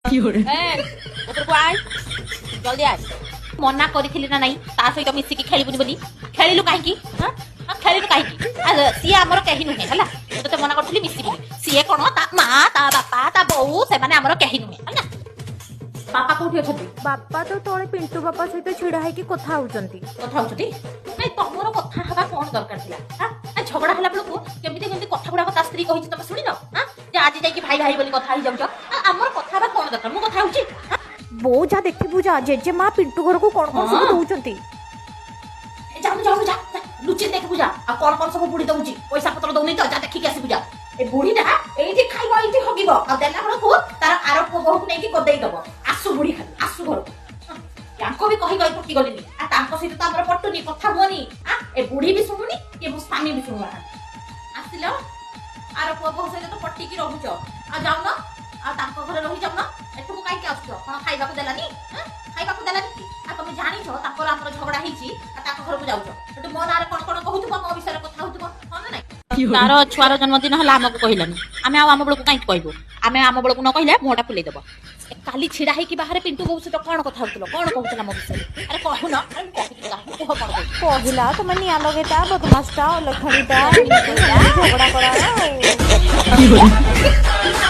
ଉପରକୁ ଆଇ ଜଲ୍ଦି ଆଇ ମନା କରିଥିଲି ନା ନାଇଁ ତା ସହିତ ମିଶିକି ଖେଳିବୁନି ବୋଲି ଖେଳିଲୁ କାହିଁକି ଖେଳିଲୁ କାହିଁକି ସିଏ ଆମର କେହି ନୁହେଁ ହେଲା ମୁଁ ତତେ ମନା କରିଥିଲି ମିଶିବୁନି ସିଏ କଣ ତା ମା ତା ବାପା ତା ବୋଉ ସେମାନେ ଆମର କେହି ନୁହେଁ ହେଲା ବାପା କୋଉଠି ଅଛନ୍ତି ବାପା ତ ତଳେ ପିଣ୍ଟୁ ବାପା ସହିତ ଛିଡା ହେଇକି କଥା ହଉଛନ୍ତି ନାଇଁ ତମର କଥା ହେବା କଣ ଦରକାର ଥିଲା ଝଗଡା ହେଲା ବେଳକୁ କେମିତି କେମିତି କଥା ଗୁଡାକ ତା ସ୍ତ୍ରୀ କହିଛି ତମେ ଶୁଣିନ ଯେ ଆଜି ଯାଇକି ଭାଇ ଭାଇ ବୋଲି କଥା ହେଇଯାଉଛ ଆମର କଥା ହେବା କଣ ଦରକାର ମୁଁ କଥା ହଉଛି ବୋଉ ଯା ଦେଖିବୁ ଯା ଜେଜେମା ପିଣ୍ଟୁ ଘରକୁ କଣ କଣ ସବୁ ଦଉଛନ୍ତି ଯାଉନୁ ଯା ଲୁଚି ଦେଖିବୁ ଯା ଆଉ କଣ ସବୁ ବୁଢୀ ଦଉଛି ପଇସା ପତ୍ର ଦଉନି ତ ଯା ଦେଖିକି ଆସିବୁ ଯା ଏ ବୁଢୀଟା ଏଇଠି ଖାଇବ ଏଇଠି ହଗିବ ଆଉ ଦେଲା ବେଳକୁ ତାର ଆର ପୁଅ ବୋହୂକୁ ନେଇକି ଗଦେଇ ଦବ ଆସୁ ବୁଢୀ ଖାଲି ଆସୁ ଘରକୁ ତାଙ୍କୁ ବି କହି ଥକି ଗଲିନି ଆଉ ତାଙ୍କ ସହିତ ତ ଆମର ପଟୁନି କଥା ହୁଅନି ଏ ବୁଢୀ ବି ଶୁଣୁନି କି ମୋ ସ୍ୱାମୀ ବି ଶୁଣୁନାହାନ୍ତି ଆସିଲ ଆର ପୁଅ ବୋହୂ ସହିତ ତ ପଟିକି ରହୁଛ ଆଉ ଯାଉନ ଆଉ ତାଙ୍କ ଘରେ ରହିଯାଉନ ଏଠୁକୁ କାହିଁକି ଆସୁଛ କଣ ଖାଇବାକୁ ଦେଲାନି ଖାଇବାକୁ ଦେଲାନି କି ଆଉ ତମେ ଜାଣିଛ ତାଙ୍କର ଆମର ଝଗଡା ହେଇଛି ଆଉ ତାଙ୍କ ଘରକୁ ଯାଉଛ ସେଠୁ ମୋ ନାଁରେ କଣ କଣ କହୁଥିବ ମୋ ବିଷୟରେ କଥା ହଉଥିବ ହଁ ନା ନାଇଁ ତାର ଛୁଆର ଜନ୍ମଦିନ ହେଲା ଆମକୁ କହିଲାନି ଆମେ ଆଉ ଆମ ବେଳକୁ କାହିଁକି କହିବୁ ଆମେ ଆମ ବେଳକୁ ନ କହିଲେ ମୁହଁଟା ଫୁଲେଇଦବ କାଲି ଛିଡା ହେଇକି ବାହାରେ ପିଣ୍ଟୁ ବୋଉ ସହିତ କଣ କଥା ହଉଥିଲ କଣ କହୁଥିଲା ମୋ ବିଷୟରେ ଆରେ କହୁନ କୁହ କଣ କହିଲା ତମେ ନିଆଁ ଲଗେଇତା ବଦମାସଟା ଅଲକ୍ଷଣୀଟା ଝଗଡା କରା ଆଉ